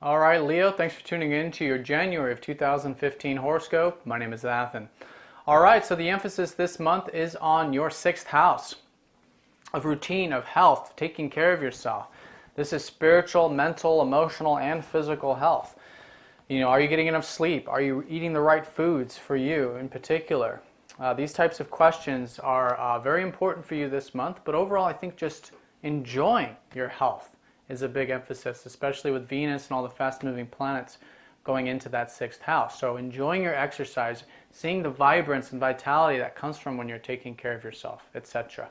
All right, Leo, thanks for tuning in to your January of 2015 horoscope. My name is Athan. All right, so the emphasis this month is on your sixth house of routine, of health, taking care of yourself. This is spiritual, mental, emotional, and physical health. You know, are you getting enough sleep? Are you eating the right foods for you in particular? These types of questions are very important for you this month, but overall I think just enjoying your health is a big emphasis, especially with Venus and all the fast-moving planets going into that sixth house. So enjoying your exercise, seeing the vibrance and vitality that comes from when you're taking care of yourself, etc.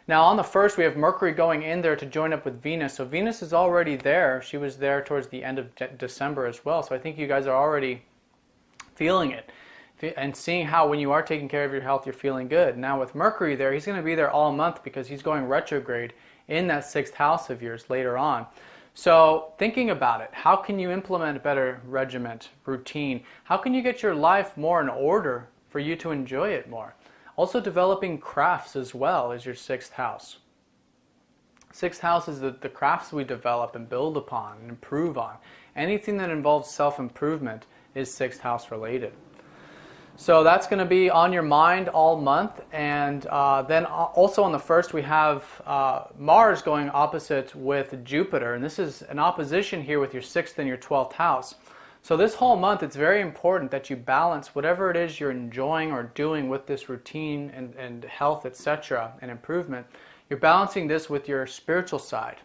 Now on the 1st, we have Mercury going in there to join up with Venus. So Venus is already there. She was there towards the end of December as well. So I think you guys are already feeling it and seeing how when you are taking care of your health, you're feeling good. Now with Mercury there, he's going to be there all month because he's going retrograde in that sixth house of yours later on. So thinking about it, how can you implement a better regiment, routine? How can you get your life more in order for you to enjoy it more? Also developing crafts as well as your sixth house. Sixth house is the crafts we develop and build upon and improve on. Anything that involves self-improvement is sixth house related. So that's going to be on your mind all month, and then also on the 1st we have Mars going opposite with Jupiter, and this is an opposition here with your 6th and your 12th house. So this whole month it's very important that you balance whatever it is you're enjoying or doing with this routine and health, etc., and improvement. You're balancing this with your spiritual side.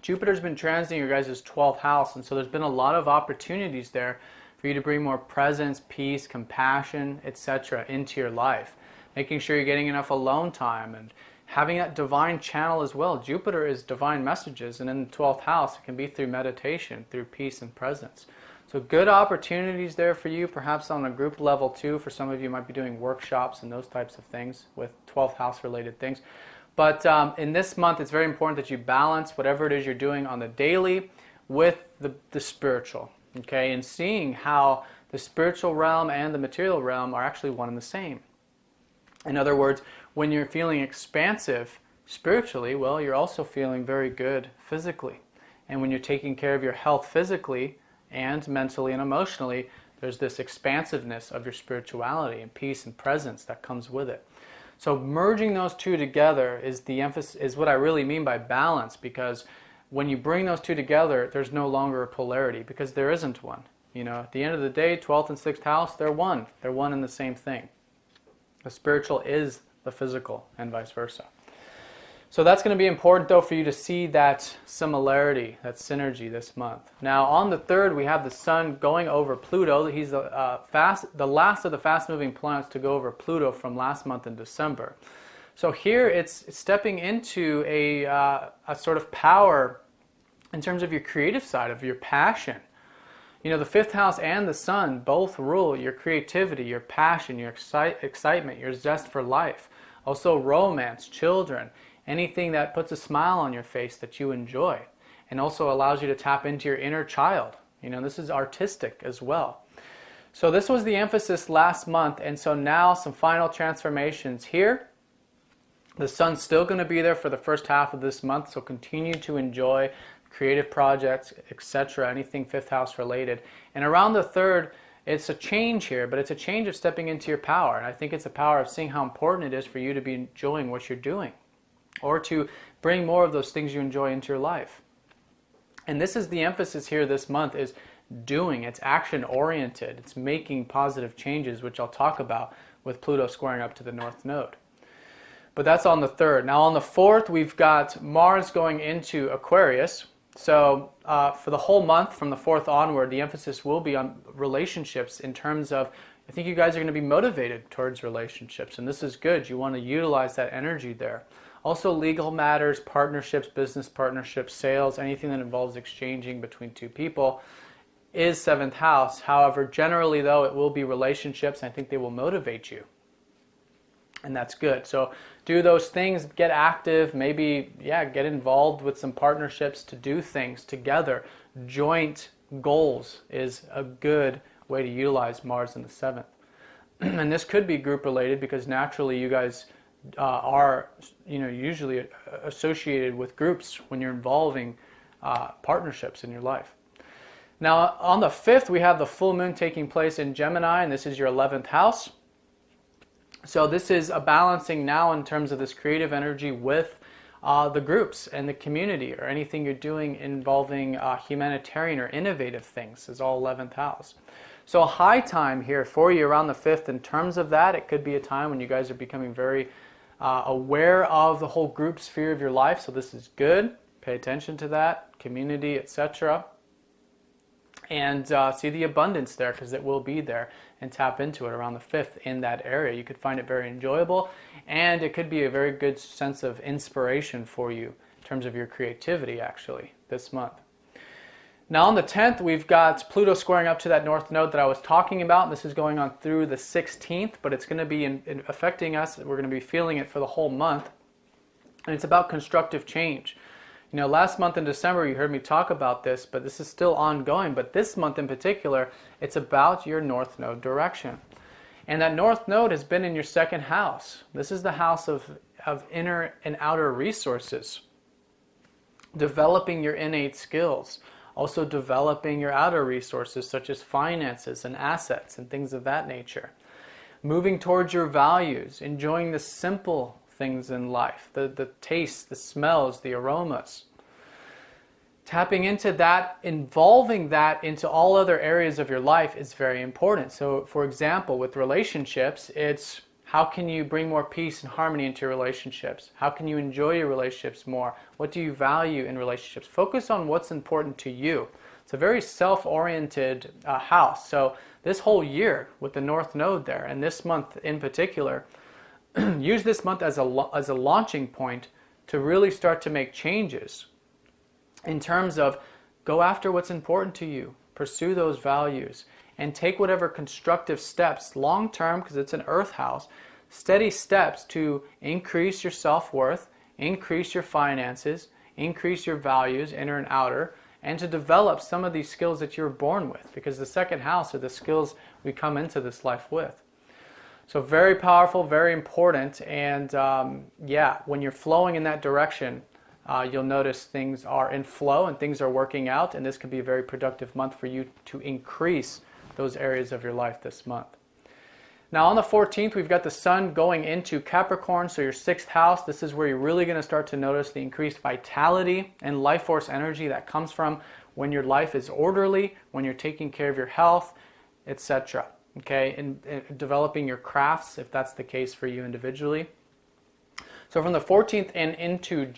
Jupiter's been transiting your guys' 12th house, and so there's been a lot of opportunities there for you to bring more presence, peace, compassion, etc. into your life. Making sure you're getting enough alone time and having that divine channel as well. Jupiter is divine messages, and in the 12th house it can be through meditation, through peace and presence. So good opportunities there for you, perhaps on a group level too. For some of you might be doing workshops and those types of things with 12th house related things. But in this month it's very important that you balance whatever it is you're doing on the daily with the spiritual. Okay, and seeing how the spiritual realm and the material realm are actually one and the same. In other words, when you're feeling expansive spiritually, well, you're also feeling very good physically. And when you're taking care of your health physically and mentally and emotionally, there's this expansiveness of your spirituality and peace and presence that comes with it. So merging those two together is the emphasis, is what I really mean by balance, because when you bring those two together, there's no longer a polarity, because there isn't one. You know, at the end of the day, 12th and 6th house, they're one. They're one and the same thing. The spiritual is the physical and vice versa. So that's going to be important though for you to see that similarity, that synergy this month. Now on the 3rd, we have the Sun going over Pluto. He's the last of the fast-moving planets to go over Pluto from last month in December. So here it's stepping into a sort of power in terms of your creative side, of your passion. You know, the 5th house and the Sun both rule your creativity, your passion, your excitement, your zest for life. Also romance, children, anything that puts a smile on your face that you enjoy. And also allows you to tap into your inner child. You know, this is artistic as well. So this was the emphasis last month, and so now some final transformations here. The Sun's still going to be there for the first half of this month, so continue to enjoy creative projects, etc., anything 5th house related. And around the 3rd, it's a change here, but it's a change of stepping into your power. And I think it's a power of seeing how important it is for you to be enjoying what you're doing, or to bring more of those things you enjoy into your life. And this is the emphasis here this month, is doing. It's action oriented. It's making positive changes, which I'll talk about with Pluto squaring up to the North Node. But that's on the 3rd. Now on the 4th, we've got Mars going into Aquarius. So for the whole month, from the 4th onward, the emphasis will be on relationships in terms of, I think you guys are going to be motivated towards relationships, and this is good. You want to utilize that energy there. Also legal matters, partnerships, business partnerships, sales, anything that involves exchanging between two people is 7th house. However, generally though, it will be relationships. I think they will motivate you. And that's good. So do those things, get active, maybe, get involved with some partnerships to do things together. Joint goals is a good way to utilize Mars in the 7th. And this could be group related because naturally you guys are, usually associated with groups when you're involving partnerships in your life. Now on the 5th, we have the full moon taking place in Gemini, and this is your 11th house. So this is a balancing now in terms of this creative energy with the groups and the community, or anything you're doing involving humanitarian or innovative things is all 11th house. So a high time here for you around the 5th in terms of that. It could be a time when you guys are becoming very aware of the whole group sphere of your life. So this is good. Pay attention to that, community, etc. And see the abundance there, because it will be there, and tap into it around the 5th in that area. You could find it very enjoyable, and it could be a very good sense of inspiration for you in terms of your creativity actually this month. Now on the 10th, we've got Pluto squaring up to that north node that I was talking about. This is going on through the 16th, but it's going to be affecting us. We're going to be feeling it for the whole month, and it's about constructive change. Last month in December, you heard me talk about this, but this is still ongoing. But this month in particular, it's about your north node direction. And that north node has been in your 2nd house. This is the house of inner and outer resources. Developing your innate skills. Also developing your outer resources, such as finances and assets and things of that nature. Moving towards your values. Enjoying the simple things in life, the tastes, the smells, the aromas. Tapping into that, involving that into all other areas of your life is very important. So for example, with relationships, it's how can you bring more peace and harmony into your relationships? How can you enjoy your relationships more? What do you value in relationships? Focus on what's important to you. It's a very self-oriented house. So this whole year with the north node there, and this month in particular, use this month as a launching point to really start to make changes in terms of go after what's important to you, pursue those values, and take whatever constructive steps long term, because it's an earth house, steady steps to increase your self-worth, increase your finances, increase your values, inner and outer, and to develop some of these skills that you're born with, because the 2nd house are the skills we come into this life with. So very powerful, very important, and when you're flowing in that direction, you'll notice things are in flow and things are working out, and this could be a very productive month for you to increase those areas of your life this month. Now on the 14th, we've got the sun going into Capricorn, so your 6th house. This is where you're really going to start to notice the increased vitality and life force energy that comes from when your life is orderly, when you're taking care of your health, etc. Okay, and developing your crafts, if that's the case for you individually. So from the 14th and into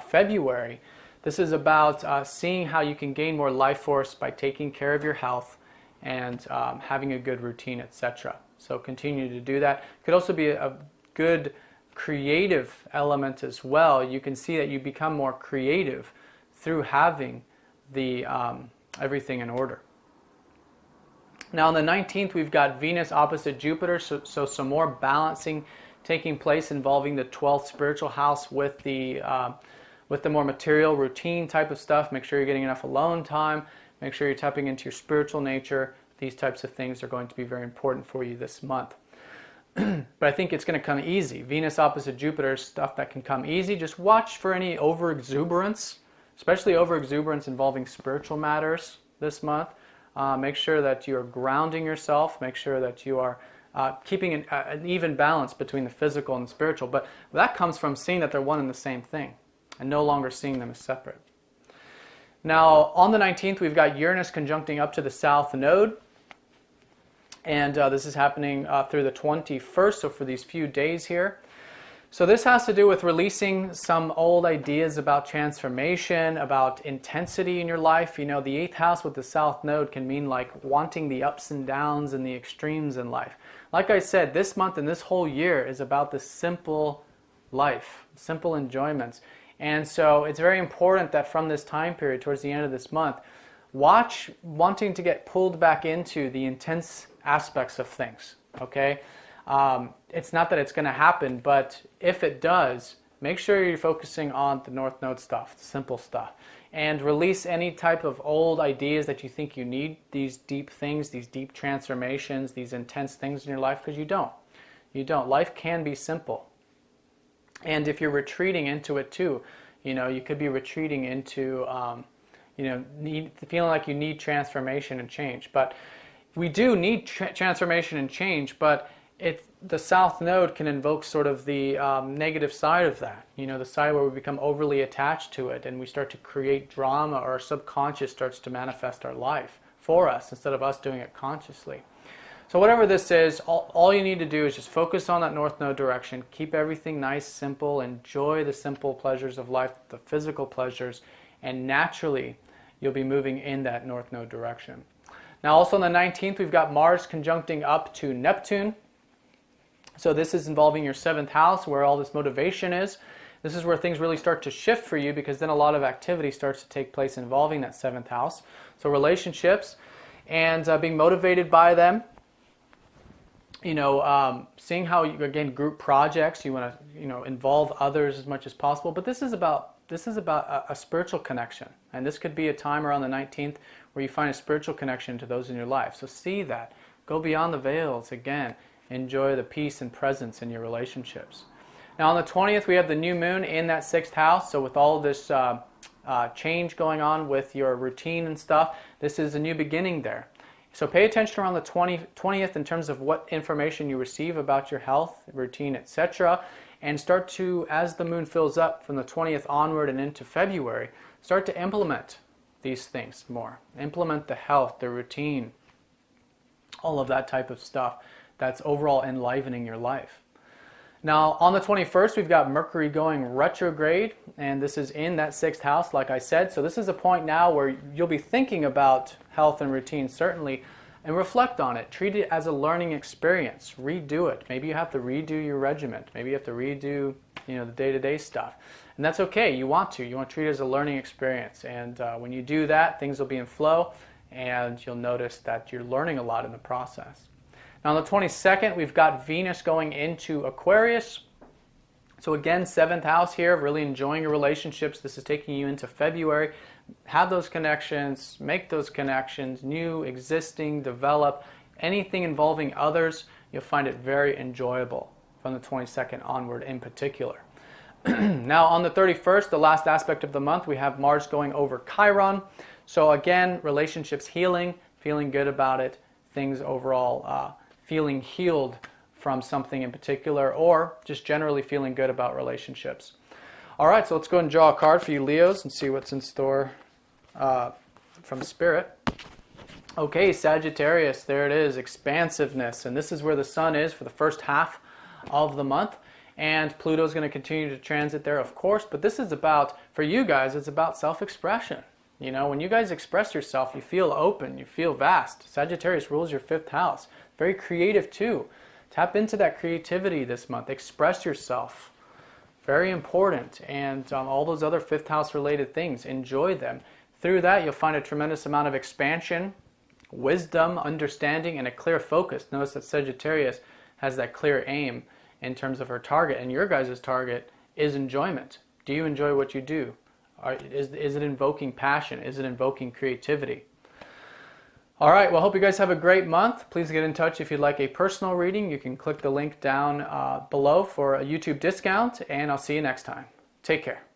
February, this is about seeing how you can gain more life force by taking care of your health and having a good routine, etc. So continue to do that. Could also be a good creative element as well. You can see that you become more creative through having the everything in order. Now on the 19th, we've got Venus opposite Jupiter, so some more balancing taking place involving the 12th spiritual house with the more material routine type of stuff. Make sure you're getting enough alone time. Make sure you're tapping into your spiritual nature. These types of things are going to be very important for you this month. But I think it's going to come easy. Venus opposite Jupiter is stuff that can come easy. Just watch for any overexuberance, especially overexuberance involving spiritual matters this month. Make sure that you are grounding yourself. Make sure that you are keeping an even balance between the physical and the spiritual. But that comes from seeing that they're one and the same thing and no longer seeing them as separate. Now, on the 19th, we've got Uranus conjuncting up to the south node. And this is happening through the 21st, so for these few days here. So this has to do with releasing some old ideas about transformation, about intensity in your life. You know, the 8th house with the south node can mean like wanting the ups and downs and the extremes in life. Like I said, this month and this whole year is about the simple life, simple enjoyments. And so it's very important that from this time period towards the end of this month, watch wanting to get pulled back into the intense aspects of things, okay? It's not that it's going to happen, but if it does, make sure you're focusing on the North Node stuff, the simple stuff, and release any type of old ideas that you think you need, these deep things, these deep transformations, these intense things in your life, because you don't. You don't. Life can be simple. And if you're retreating into it too, you could be retreating into, feeling like you need transformation and change. But we do need transformation and change, but the South Node can invoke sort of the negative side of that. The side where we become overly attached to it and we start to create drama, or our subconscious starts to manifest our life for us instead of us doing it consciously. So whatever this is, all you need to do is just focus on that North Node direction. Keep everything nice, simple. Enjoy the simple pleasures of life, the physical pleasures, and naturally you'll be moving in that North Node direction. Now also on the 19th, we've got Mars conjuncting up to Neptune. So this is involving your 7th house, where all this motivation is. This is where things really start to shift for you, because then a lot of activity starts to take place involving that 7th house. So relationships and being motivated by them. Seeing how you, again, group projects, you want to, involve others as much as possible. But this is about a spiritual connection. And this could be a time around the 19th where you find a spiritual connection to those in your life. So see that. Go beyond the veils. Again, enjoy the peace and presence in your relationships. Now on the 20th, we have the new moon in that 6th house. So with all this change going on with your routine and stuff, this is a new beginning there. So pay attention around the 20th in terms of what information you receive about your health, routine, etc. And start to, as the moon fills up from the 20th onward and into February, start to implement these things more. Implement the health, the routine, all of that type of stuff that's overall enlivening your life. Now on the 21st, we've got Mercury going retrograde, and this is in that 6th house, like I said. So this is a point now where you'll be thinking about health and routine, certainly, and reflect on it. Treat it as a learning experience. Redo it. Maybe you have to redo your regiment. Maybe you have to redo, the day-to-day stuff. And that's okay. You want to treat it as a learning experience. And when you do that, things will be in flow, and you'll notice that you're learning a lot in the process. Now on the 22nd, we've got Venus going into Aquarius. So again, 7th house here, really enjoying your relationships. This is taking you into February. Have those connections, make those connections, new, existing, develop. Anything involving others, you'll find it very enjoyable from the 22nd onward in particular. Now on the 31st, the last aspect of the month, we have Mars going over Chiron. So again, relationships healing, feeling good about it, things overall feeling healed from something in particular, or just generally feeling good about relationships. All right, so let's go and draw a card for you Leos and see what's in store from Spirit. Okay, Sagittarius, there it is, expansiveness. And this is where the sun is for the first half of the month. And Pluto's going to continue to transit there, of course. But this is about, for you guys, it's about self-expression. When you guys express yourself, you feel open, you feel vast. Sagittarius rules your 5th house. Very creative too. Tap into that creativity this month. Express yourself. Very important. And all those other 5th house related things, enjoy them. Through that, you'll find a tremendous amount of expansion, wisdom, understanding, and a clear focus. Notice that Sagittarius has that clear aim in terms of her target. And your guys' target is enjoyment. Do you enjoy what you do? Is it invoking passion? Is it invoking creativity? All right, well, I hope you guys have a great month. Please get in touch if you'd like a personal reading. You can click the link down below for a YouTube discount, and I'll see you next time. Take care.